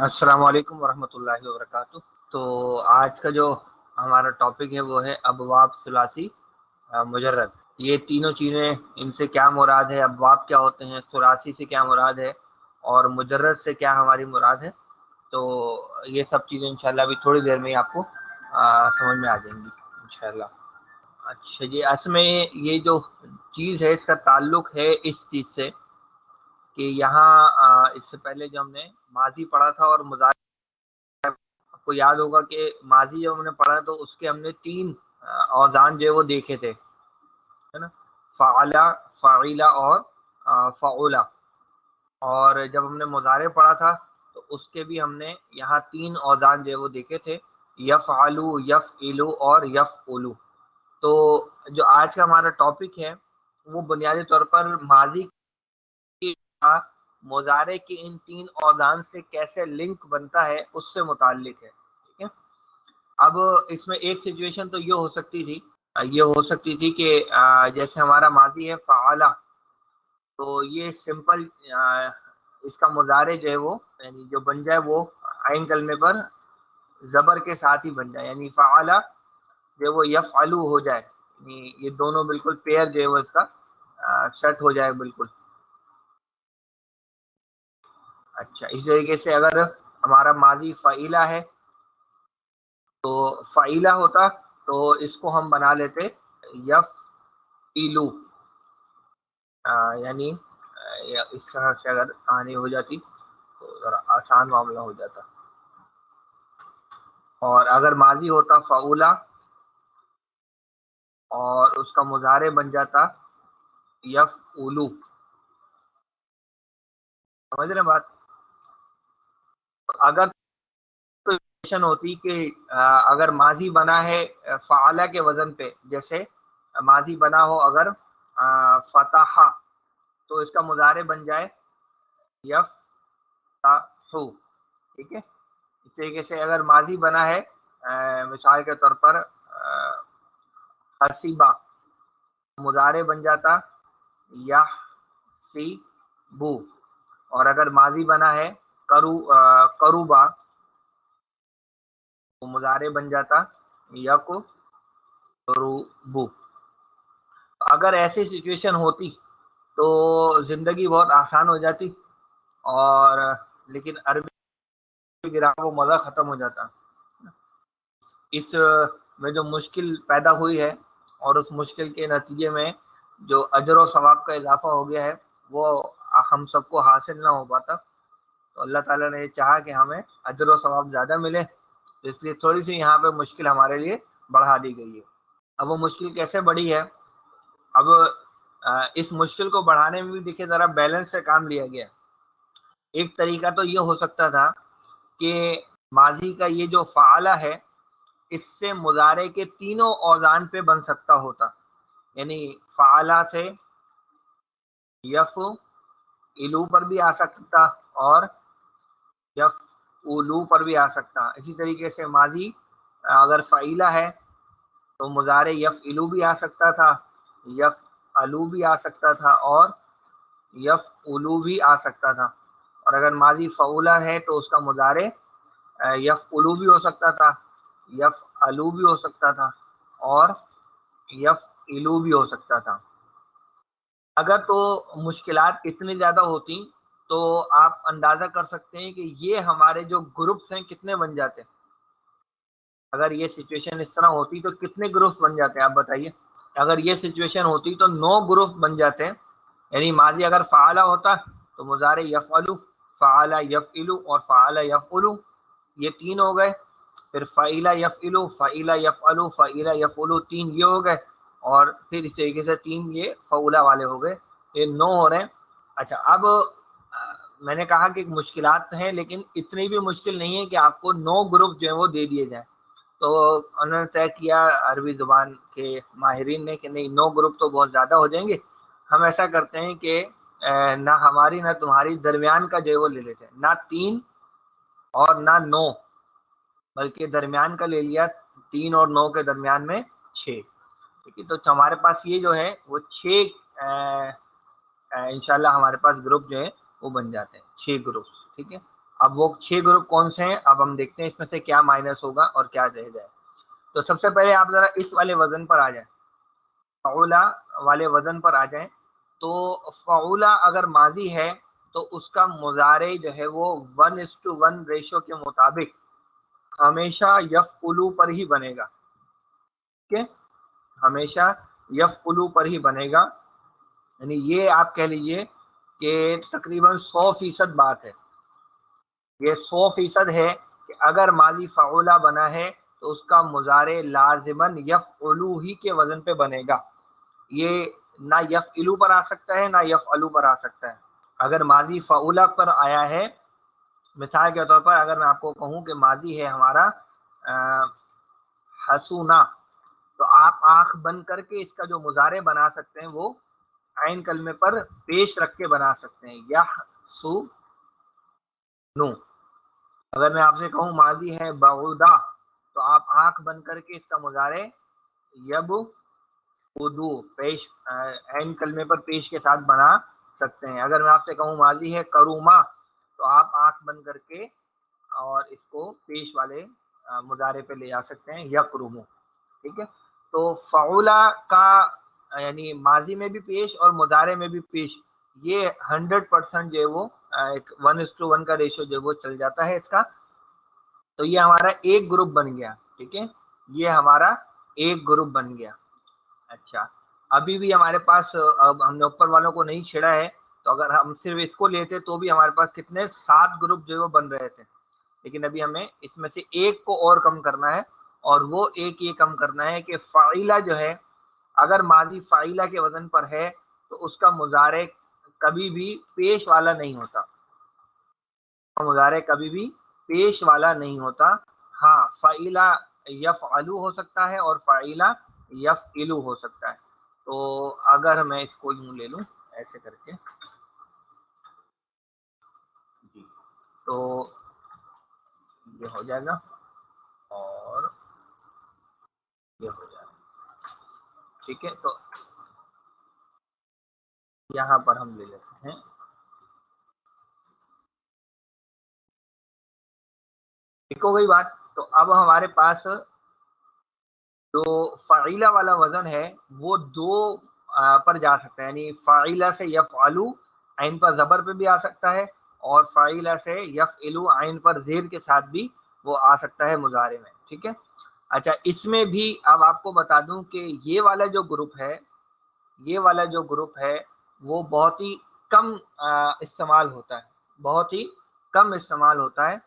السلام علیکم ورحمۃ اللہ وبرکاتہ۔ تو آج کا جو ہمارا ٹاپک ہے وہ ہے ابواب ثلاثی مجرد۔ یہ تینوں چیزیں، ان سے کیا مراد ہے، ابواب کیا ہوتے ہیں، ثلاثی سے کیا مراد ہے، اور مجرد سے کیا ہماری مراد ہے۔ تو یہ سب چیزیں انشاءاللہ ابھی تھوڑی دیر میں ہی آپ کو سمجھ میں آ جائیں گی انشاءاللہ۔ اچھا جی، اصل میں یہ جو چیز ہے اس کا تعلق ہے اس چیز سے کہ یہاں اس سے پہلے جو ہم نے ماضی پڑھا تھا اور مضارع، آپ کو یاد ہوگا کہ ماضی جب ہم نے پڑھا تو اس کے ہم نے تین اوزان جو ہے وہ دیکھے تھے، ہے نا، فعلا، فعیلا اور فعولا۔ اور جب ہم نے مضارع پڑھا تھا تو اس کے بھی ہم نے یہاں تین اوزان جو ہے وہ دیکھے تھے، یفعلو، یفعلو اور یفعلو۔ تو جو آج کا ہمارا ٹاپک ہے وہ بنیادی طور پر ماضی کی مضارع کی ان تین اوزان سے کیسے لنک بنتا ہے اس سے متعلق ہے، ٹھیک ہے۔ اب اس میں ایک سچویشن تو یہ ہو سکتی تھی کہ جیسے ہمارا ماضی ہے فعلا، تو یہ سمپل اس کا مضارع جو ہے وہ یعنی جو بن جائے وہ عین کلمے پر زبر کے ساتھ ہی بن جائے، یعنی فعلا جو وہ یفعلو ہو جائے، یعنی یہ دونوں بالکل پیئر جو ہے وہ اس کا سیٹ ہو جائے بالکل۔ اچھا، اس طریقے سے اگر ہمارا ماضی فعیلا ہے تو فعیلا ہوتا تو اس کو ہم بنا لیتے یفعلو، یعنی اس طرح سے اگر کہانی ہو جاتی تو ذرا آسان معاملہ ہو جاتا۔ اور اگر ماضی ہوتا فعولا اور اس کا مضارع بن جاتا یفعلو، سمجھ رہے ہیں بات؟ اگر سچویشن ہوتی کہ اگر ماضی بنا ہے فعلا کے وزن پہ، جیسے ماضی بنا ہو اگر فتح، تو اس کا مضارع بن جائے یفتحو، ٹھیک ہے۔ اس طریقے سے اگر ماضی بنا ہے مثال کے طور پر حسیبہ، مضارع بن جاتا یحسبو، اور اگر ماضی بنا ہے قروبا تو مضارع بن جاتا یقربو۔ اگر ایسی سچویشن ہوتی تو زندگی بہت آسان ہو جاتی، اور لیکن عربی گرامر وہ مزہ ختم ہو جاتا۔ اس میں جو مشکل پیدا ہوئی ہے اور اس مشکل کے نتیجے میں جو اجر و ثواب کا اضافہ ہو گیا ہے وہ ہم سب کو حاصل نہ ہو پاتا، تو اللہ تعالیٰ نے یہ چاہا کہ ہمیں اجر و ثواب زیادہ ملے، تو اس لیے تھوڑی سی یہاں پہ مشکل ہمارے لیے بڑھا دی گئی ہے۔ اب وہ مشکل کیسے بڑھی ہے؟ اب اس مشکل کو بڑھانے میں بھی دیکھیں ذرا بیلنس سے کام لیا گیا۔ ایک طریقہ تو یہ ہو سکتا تھا کہ ماضی کا یہ جو فعلا ہے اس سے مضارع کے تینوں اوزان پہ بن سکتا ہوتا، یعنی فعلا سے یفعلو پر بھی آ سکتا اور یفعلو پر بھی آ سکتا۔ اسی طریقے سے ماضی اگر فعیلا ہے تو مضارع یفعلو بھی آ سکتا تھا، یفعلو بھی آ سکتا تھا اور یفعلو بھی آ سکتا تھا۔ اور اگر ماضی فعولا ہے تو اس کا مضارع یفعلو بھی ہو سکتا تھا، یفعلو بھی ہو سکتا تھا اور یفعلو بھی ہو سکتا تھا۔ اگر تو مشکلات اتنی زیادہ ہوتی تو آپ اندازہ کر سکتے ہیں کہ یہ ہمارے جو گروپس ہیں کتنے بن جاتے۔ اگر یہ سچویشن اس طرح ہوتی تو کتنے گروپس بن جاتے ہیں آپ بتائیے؟ اگر یہ سچویشن ہوتی تو 9 گروپ بن جاتے ہیں، یعنی ماضی اگر فعلا ہوتا تو مضارع یفعلو، فعلا یفعلو اور فعلا یفعلو، یہ 3 ہو گئے۔ پھر فعیلا یفعلو، فعیلا یفعلو، فعیلا یفعلو، 3 یہ ہو گئے، اور پھر اس طریقے سے 3 یہ فعولا والے ہو گئے، یہ 9 ہو رہے ہیں۔ اچھا، اب میں نے کہا کہ مشکلات ہیں لیکن اتنی بھی مشکل نہیں ہے کہ آپ کو 9 گروپ جو ہیں وہ دے دیے جائیں۔ تو انہوں نے طے کیا عربی زبان کے ماہرین نے کہ نہیں، 9 گروپ تو بہت زیادہ ہو جائیں گے، ہم ایسا کرتے ہیں کہ نہ ہماری نہ تمہاری درمیان کا جو ہے وہ لے لیتے ہیں، نہ 3 اور نہ 9، بلکہ درمیان کا لے لیا، 3 اور 9 کے درمیان میں 6، ٹھیک ہے۔ تو ہمارے پاس یہ جو ہے وہ 6 انشاءاللہ ہمارے پاس گروپ جو ہے وہ بن جاتے ہیں، 6 گروپس، ٹھیک ہے۔ اب وہ 6 گروپ کون سے ہیں اب ہم دیکھتے ہیں اس میں سے کیا مائنس ہوگا اور کیا رہ جائے. تو سب سے پہلے آپ ذرا اس والے وزن پر آ جائیں، فعولا والے وزن پر آ جائیں. تو فعولا اگر ماضی ہے تو اس کا مضارع جو ہے وہ 1:1 ریشو کے مطابق ہمیشہ یفعلو پر ہی بنے گا. ٹھیک ہے، ہمیشہ یفعلو پر ہی بنے گا. یعنی یہ آپ کہہ لیجئے کہ تقریباً 100% بات ہے، یہ 100% ہے کہ اگر ماضی فعولا بنا ہے تو اس کا مضارع لازماً یفعلو ہی کے وزن پہ بنے گا. یہ نہ یفعلو پر آ سکتا ہے نہ یفعلو پر آ سکتا ہے. اگر ماضی فعولا پر آیا ہے، مثال کے طور پر اگر میں آپ کو کہوں کہ ماضی ہے ہمارا حسونا، تو آپ آنکھ بند کر کے اس کا جو مضارع بنا سکتے ہیں وہ عین کلمے پر پیش رکھ کے بنا سکتے ہیں، یحسو نو. اگر میں آپ سے کہوں ماضی ہے بعودا، تو آپ آنکھ بند کر کے اس کا مضارع یب ادو پیش عین کلمے پر پیش کے ساتھ بنا سکتے ہیں. اگر میں آپ سے کہوں ماضی ہے کروما، تو آپ آنکھ بند کر کے اور اس کو پیش والے مضارع پہ لے جا سکتے ہیں یکرمو. ٹھیک ہے، تو فعولا کا یعنی ماضی میں بھی پیش اور مضارع میں بھی پیش، یہ 100% جو ہے وہ ایک 1:1 کا ریشو جو وہ چل جاتا ہے اس کا. تو یہ ہمارا ایک گروپ بن گیا. ٹھیک ہے، یہ ہمارا ایک گروپ بن گیا. اچھا، ابھی بھی ہمارے پاس اب ہم نے اوپر والوں کو نہیں چھیڑا ہے، تو اگر ہم صرف اس کو لیتے تو بھی ہمارے پاس کتنے 7 گروپ جو ہے وہ بن رہے تھے. لیکن ابھی ہمیں اس میں سے ایک کو اور کم کرنا ہے، اور وہ ایک یہ کم کرنا ہے کہ فاعلہ جو ہے اگر ماضی فاعلہ کے وزن پر ہے تو اس کا مضارع کبھی بھی پیش والا نہیں ہوتا. مضارع کبھی بھی پیش والا نہیں ہوتا. ہاں، فاعلہ یفعلو ہو سکتا ہے اور فاعلہ یفعلو ہو سکتا ہے. تو اگر میں اس کو یوں لے لوں ایسے کر کے، جی، تو یہ ہو جائے گا اور یہ ہو جائے گا. ٹھیک ہے، تو یہاں پر ہم لے لیتے ہیں ٹھیک ہو گئی بات. تو اب ہمارے پاس جو فاعلہ والا وزن ہے وہ دو پر جا سکتا ہے. یعنی فاعلہ سے یفعلو عین پر زبر پہ بھی آ سکتا ہے، اور فاعلہ سے یفعلو عین پر زیر کے ساتھ بھی وہ آ سکتا ہے مضارع میں. ٹھیک ہے، اچھا، اس میں بھی اب آپ کو بتا دوں کہ یہ والا جو گروپ ہے، یہ والا جو گروپ ہے وہ بہت ہی کم استعمال ہوتا ہے، بہت ہی کم استعمال ہوتا ہے.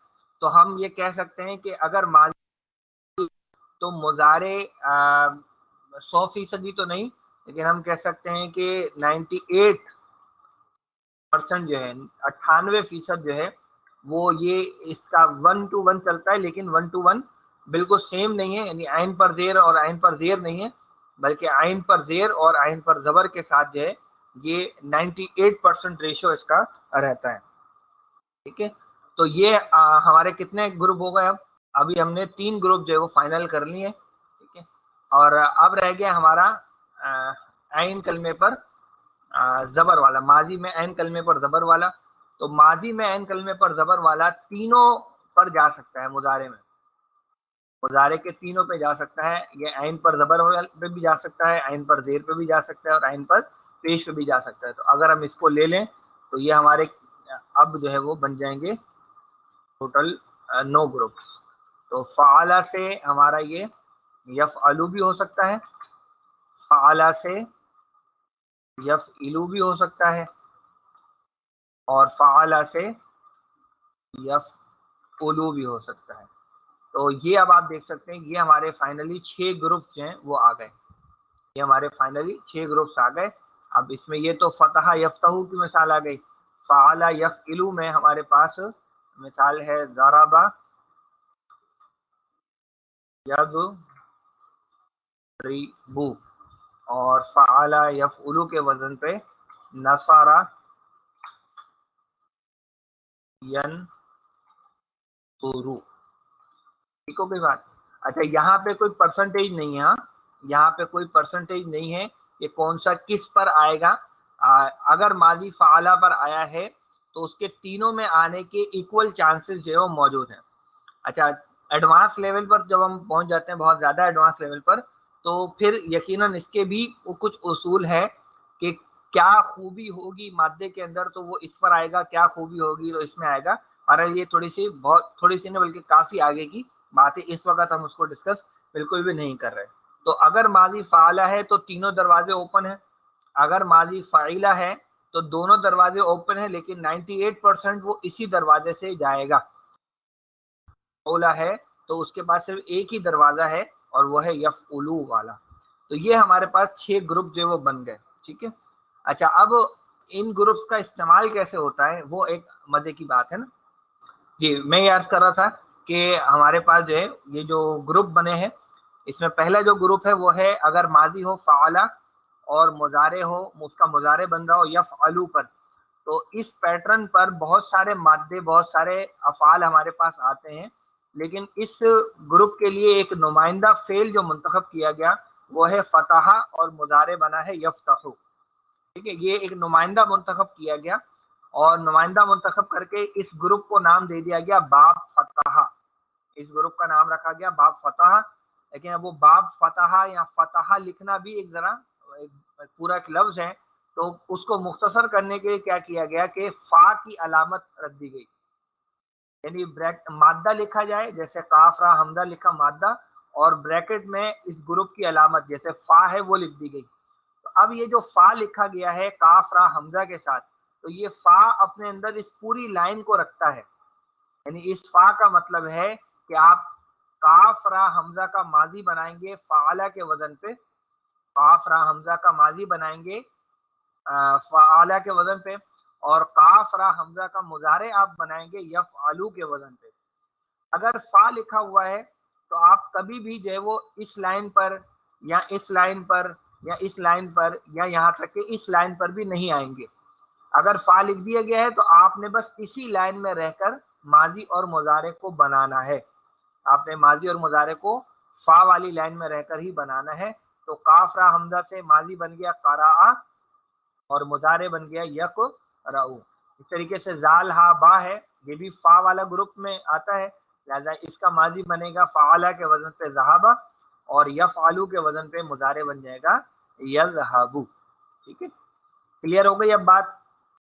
تو ہم یہ کہہ سکتے ہیں کہ اگر ماضی تو مضارع 100% تو نہیں، لیکن ہم کہہ سکتے ہیں کہ 98% جو ہے 98% جو ہے وہ یہ اس کا 1:1 چلتا ہے. لیکن 1:1 بالکل سیم نہیں ہے، یعنی عین پر زیر اور عین پر زیر نہیں ہے، بلکہ عین پر زیر اور عین پر زبر کے ساتھ جو ہے یہ 98% ریشو اس کا رہتا ہے. ٹھیک ہے، تو یہ ہمارے کتنے گروپ ہو گئے؟ ابھی ہم نے 3 گروپ جو ہے وہ فائنل کر لیے. ٹھیک ہے، اور اب رہ گیا ہمارا عین کلمے پر زبر والا، ماضی میں عین کلمے پر زبر والا. تو ماضی میں عین کلمے پر زبر والا تینوں پر جا سکتا ہے. مضارع میں مضارع کے تینوں پہ جا سکتا ہے. یہ عین پر زبر پہ بھی جا سکتا ہے، عین پر زیر پہ بھی جا سکتا ہے، اور عین پر پیش پہ بھی جا سکتا ہے. تو اگر ہم اس کو لے لیں تو یہ ہمارے اب جو ہے وہ بن جائیں گے ٹوٹل 9 گروپ. تو فعلہ سے ہمارا یہ یفعلو بھی ہو سکتا ہے، فعلہ سے یفعلو بھی ہو سکتا ہے، اور فعلہ سے یفعلو بھی ہو سکتا ہے. تو یہ اب آپ دیکھ سکتے ہیں یہ ہمارے فائنلی 6 گروپس جو ہیں وہ آ گئے. یہ ہمارے فائنلی 6 گروپس آ گئے. اب اس میں یہ تو فتح یفتح کی مثال آ گئی. فعلہ یفعلو میں ہمارے پاس مثال ہے ضربہ یضربو، اور فعلہ یفعلو کے وزن پہ نصرہ ینصرو. ٹھیک ہو گئی بات؟ اچھا، یہاں پہ کوئی پرسنٹیج نہیں ہے، یہاں پہ کوئی پرسنٹیج نہیں ہے کہ کون سا کس پر آئے گا. اگر ماضی فعلہ پر آیا ہے تو اس کے تینوں میں آنے کے ایکول چانسز جو ہے وہ موجود ہیں. اچھا ایڈوانس لیول پر جب ہم پہنچ جاتے ہیں بہت زیادہ ایڈوانس لیول پر, تو پھر یقیناً اس کے بھی کچھ اصول ہے کہ کیا خوبی ہوگی مادے کے اندر تو وہ اس پر آئے گا, کیا خوبی ہوگی تو اس میں آئے گا. اور یہ تھوڑی سی نہیں بلکہ کافی آگے کی بات ہے, اس وقت ہم اس کو ڈسکس بالکل بھی نہیں کر رہے. تو اگر ماضی فعلہ ہے تو تینوں دروازے اوپن ہیں, اگر ماضی فعیلہ ہے تو دونوں دروازے اوپن ہیں, لیکن 98% وہ اسی دروازے سے جائے گا. اولا ہے تو اس کے پاس صرف ایک ہی دروازہ ہے اور وہ ہے یفعلو والا. تو یہ ہمارے پاس 6 گروپ جو وہ بن گئے. ٹھیک ہے. اچھا اب ان گروپس کا استعمال کیسے ہوتا ہے وہ ایک مزے کی بات ہے نا. جی میں یہ عرض کر رہا تھا کہ ہمارے پاس جو ہے یہ جو گروپ بنے ہیں, اس میں پہلا جو گروپ ہے وہ ہے اگر ماضی ہو فعلا اور مضارع ہو, اس کا مضارع بن رہا ہو یفعلو پر, تو اس پیٹرن پر بہت سارے مادے بہت سارے افعال ہمارے پاس آتے ہیں. لیکن اس گروپ کے لیے ایک نمائندہ فعل جو منتخب کیا گیا وہ ہے فتح, اور مضارع بنا ہے یفتح. ٹھیک ہے, یہ ایک نمائندہ منتخب کیا گیا اور نمائندہ منتخب کر کے اس گروپ کو نام دے دیا گیا باب فتح. اس گروپ کا نام رکھا گیا باب فتح. لیکن اب وہ باب فتح یا فتح لکھنا بھی ایک ذرا پورا ایک لفظ ہے, تو اس کو مختصر کرنے کے لیے کیا کیا گیا کہ فا کی علامت رکھ دی گئی. یعنی مادہ لکھا جائے, جیسے کاف را حمزہ لکھا مادہ, اور بریکٹ میں اس گروپ کی علامت جیسے فا ہے وہ لکھ دی گئی. تو اب یہ جو فا لکھا گیا ہے کاف را حمزہ کے ساتھ, تو یہ فا اپنے اندر اس پوری لائن کو رکھتا ہے. یعنی اس فا کا مطلب ہے کہ آپ کاف را حمزہ کا ماضی بنائیں گے فعلہ کے وزن پہ, کاف را حمزہ کا ماضی بنائیں گے فعلہ کے وزن پہ, اور کاف را حمزہ کا مضارع آپ بنائیں گے یفعلو کے وزن پہ. اگر فا لکھا ہوا ہے تو آپ کبھی بھی جو ہے وہ اس لائن پر یا اس لائن پر یا اس لائن پر یا یہاں تک کہ اس لائن پر بھی نہیں آئیں گے. اگر فا لکھ دیا گیا ہے تو آپ نے بس اسی لائن میں رہ کر ماضی اور مضارع کو بنانا ہے. آپ نے ماضی اور مضارع کو فا والی لائن میں رہ کر ہی بنانا ہے. تو کاف را حمزہ سے ماضی بن گیا قراء اور مضارع بن گیا یک رعو. اس طریقے سے زال ہا با ہے, یہ بھی فا والا گروپ میں آتا ہے, لہذا اس کا ماضی بنے گا فعلہ کے وزن پہ ذہابہ, اور یفعلو کے وزن پہ مضارع بن جائے گا یذہبو. ٹھیک ہے, کلیئر ہو گئی اب بات.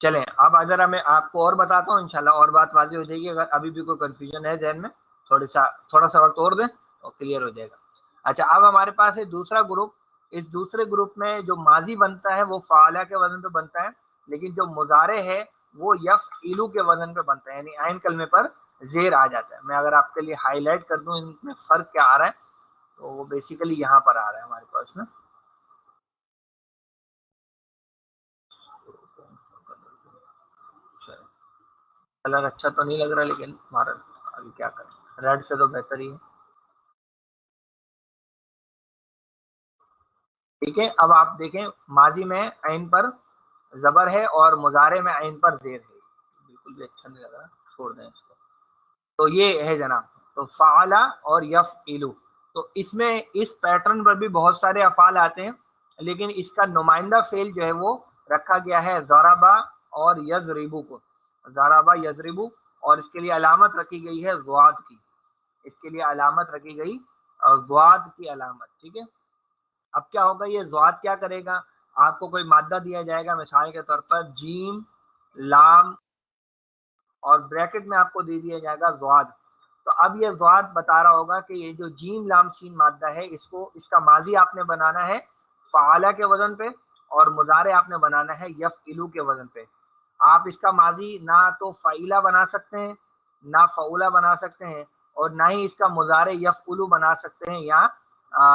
چلیں اب ذرا میں آپ کو اور بتاتا ہوں, انشاءاللہ اور بات واضح ہو جائے گی. اگر ابھی بھی کوئی کنفیوژن ہے ذہن میں تھوڑا سا وقت اور دیں تو کلیئر ہو جائے گا. اچھا اب ہمارے پاس ہے دوسرا گروپ. اس دوسرے گروپ میں جو ماضی بنتا ہے وہ فعلہ کے وزن پہ بنتا ہے, لیکن جو مضارع ہے وہ یفعلو کے وزن پہ بنتا ہے, یعنی عین کلمے پر زیر آ جاتا ہے. میں اگر آپ کے لیے ہائی لائٹ کر دوں ان میں فرق کیا آ رہا ہے, تو وہ بیسیکلی یہاں پر آ رہا ہے ہمارے پاس نا. کلر اچھا تو نہیں لگ رہا, لیکن ہمارا ابھی کیا کریں, ریڈ سے تو بہتر ہی ہے. ٹھیک ہے, اب آپ دیکھیں ماضی میں عین پر زبر ہے اور مضارع میں عین پر زیر ہے. بالکل بھی اچھا نہیں لگ رہا, چھوڑ دیں اس کو. تو یہ ہے جناب, تو فعلا اور یفعلو, تو اس میں اس پیٹرن پر بھی بہت سارے افعال آتے ہیں, لیکن اس کا نمائندہ فعل جو ہے وہ رکھا گیا ہے ضربا اور یضربو کو. ضربا یضربو, اور اس کے لیے علامت رکھی گئی ہے ضاد کی. اس کے لیے علامت رکھی گئی ضاد کی علامت. ٹھیک ہے, اب کیا ہوگا, یہ ضاد کیا کرے گا, آپ کو کوئی مادہ دیا جائے گا مثال کے طور پر جیم لام, اور بریکٹ میں آپ کو دے دیا جائے گا ضاد. تو اب یہ ضاد بتا رہا ہوگا کہ یہ جو جیم لام سین مادہ ہے اس کا ماضی آپ نے بنانا ہے فعلہ کے وزن پہ, اور مضارع آپ نے بنانا ہے یفعلو کے وزن پہ. آپ اس کا ماضی نہ تو فعیلہ بنا سکتے ہیں, نہ فعولہ بنا سکتے ہیں, اور نہ ہی اس کا مضارع یفعلو بنا سکتے ہیں یا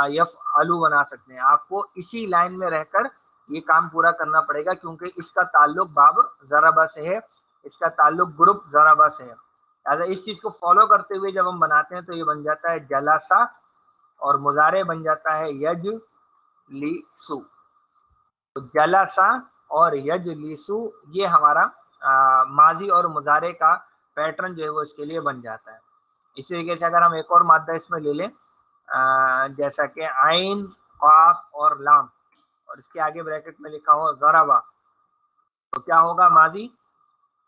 یفعلو بنا سکتے ہیں. آپ کو اسی لائن میں رہ کر یہ کام پورا کرنا پڑے گا, کیونکہ اس کا تعلق باب ضربہ سے ہے, اس کا تعلق گروپ ضربہ سے ہے. لہٰذا اس چیز کو فالو کرتے ہوئے جب ہم بناتے ہیں تو یہ بن جاتا ہے جلسہ, اور مضارع بن جاتا ہے یجلسو. تو جلسہ اور یجلسو یہ ہمارا ماضی اور مضارع کا پیٹرن جو ہے وہ اس کے لیے بن جاتا ہے. اسی طریقے سے اگر ہم ایک اور مادہ اس میں لے لیں, جیسا کہ عین قاف اور لام, اور اس کے آگے بریکٹ میں لکھا ہو ضربہ, تو کیا ہوگا ماضی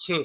6।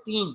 3।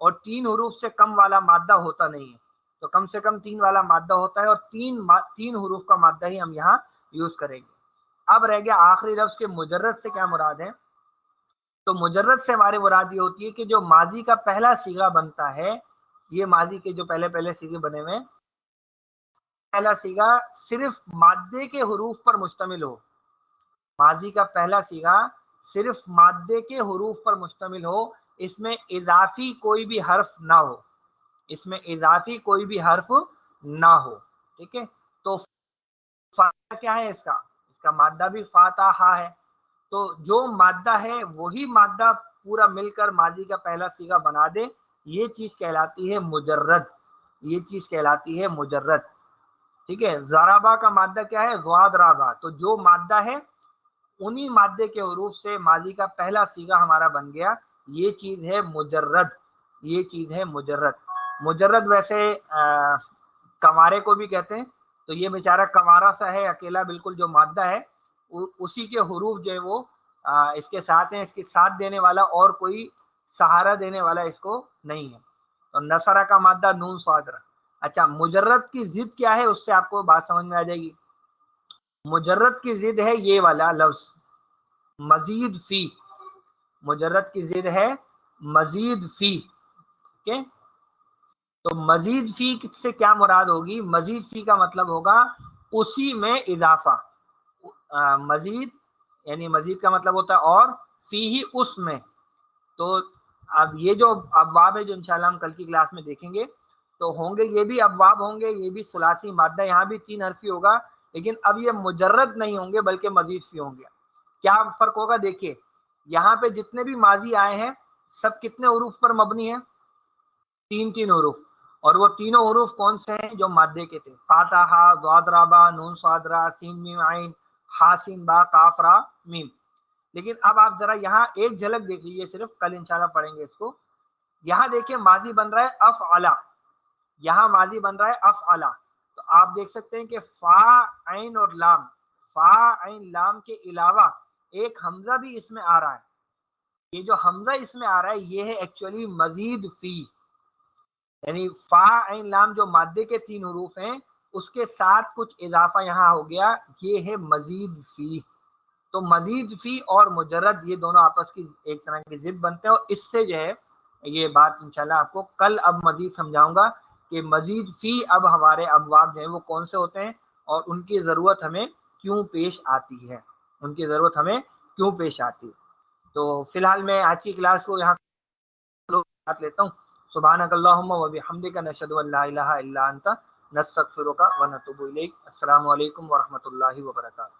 اور 3 حروف سے کم والا مادہ ہوتا نہیں ہے، تو کم سے کم 3 والا مادہ ہوتا ہے، اور 3 حروف کا مادہ ہی ہم یہاں یوز کریں گے۔ اب رہ گیا آخری لفظ کے مجرد سے کیا مراد ہے۔ تو مجرد سے ہماری مراد یہ ہوتی ہے کہ جو ماضی کا پہلا صیغہ بنتا ہے، یہ ماضی کے جو پہلے صیغے بنے ہوئے ہیں، پہلا صیغہ صرف مادے کے حروف پر مشتمل ہو، ماضی کا پہلا صیغہ صرف مادے کے حروف پر مشتمل ہو، اس میں اضافی کوئی بھی حرف نہ ہو، اس میں اضافی کوئی بھی حرف نہ ہو، ٹھیک ہے۔ تو کیا ہے اس کا مادہ بھی فاتحہ ہے، تو جو مادہ ہے وہی مادہ پورا مل کر ماضی کا پہلا صیغہ بنا دے، یہ چیز کہلاتی ہے مجرد، یہ چیز کہلاتی ہے مجرد، ٹھیک ہے۔ ضربہ کا مادہ کیا ہے؟ ضاد رابا، تو جو مادہ ہے انہی مادے کے حروف سے ماضی کا پہلا صیغہ ہمارا بن گیا، یہ چیز ہے مجرد، یہ چیز ہے مجرد۔ مجرد ویسے کنوارے کو بھی کہتے ہیں، تو یہ بیچارہ کنوارا سا ہے اکیلا، بالکل جو مادہ ہے اسی کے حروف جو ہے وہ اس کے ساتھ ہیں، اس کے ساتھ دینے والا اور کوئی سہارا دینے والا اس کو نہیں ہے۔ تو نصرہ کا مادہ نون صادرہ۔ اچھا، مجرد کی ضد کیا ہے، اس سے آپ کو بات سمجھ میں آ جائے گی۔ مجرد کی ضد ہے یہ والا لفظ مزید فی، مجرد کی ضد ہے مزید فی، ٹھیک ہے۔ تو مزید فی سے کیا مراد ہوگی؟ مزید فی کا مطلب ہوگا اسی میں اضافہ، مزید یعنی مزید کا مطلب ہوتا ہے اور، فی ہی اس میں۔ تو اب یہ جو ابواب ہے جو انشاءاللہ ہم کل کی کلاس میں دیکھیں گے، تو ہوں گے یہ بھی ابواب ہوں گے، یہ بھی ثلاثی مادہ، یہاں بھی 3 حرفی ہوگا، لیکن اب یہ مجرد نہیں ہوں گے بلکہ مزید فی ہوں گے۔ کیا فرق ہوگا؟ دیکھیے یہاں پہ جتنے بھی ماضی آئے ہیں سب کتنے حروف پر مبنی ہیں؟ 3 حروف، اور وہ تینوں حروف کون سے ہیں؟ جو مادے کے تھے، فاتحہ، ضاد رابع، نون صادرہ، سین میم عین، ہا سین با، کاف را میم۔ لیکن اب آپ ذرا یہاں ایک جھلک دیکھ لیجیے، صرف کل انشاءاللہ پڑھیں گے اس کو۔ یہاں دیکھیں ماضی بن رہا ہے افعلا، یہاں ماضی بن رہا ہے افعلا، تو آپ دیکھ سکتے ہیں کہ فا عین اور لام، فا عین لام کے علاوہ ایک حمزہ بھی اس میں آ رہا ہے۔ یہ جو حمزہ اس میں آ رہا ہے یہ ہے ایکچولی مزید فی، یعنی فا عین لام جو مادے کے 3 حروف ہیں اس کے ساتھ کچھ اضافہ یہاں ہو گیا، یہ ہے مزید فی۔ تو مزید فی اور مجرد یہ دونوں آپس کی ایک طرح کی ضد بنتے ہیں، اور اس سے جو ہے یہ بات انشاءاللہ آپ کو کل اب مزید سمجھاؤں گا کہ مزید فی اب ہمارے ابواب جو ہیں وہ کون سے ہوتے ہیں اور ان کی ضرورت ہمیں کیوں پیش آتی ہے، ان کی ضرورت ہمیں کیوں پیش آتی ہے۔ تو فی الحال میں آج کی کلاس کو یہاں لیتا ہوں۔ سبحانک اللہم و بحمدک، نشہد ان لا الہ الا انت، نستغفرک و نتوب الیک۔ السلام علیکم ورحمۃ اللہ وبرکاتہ۔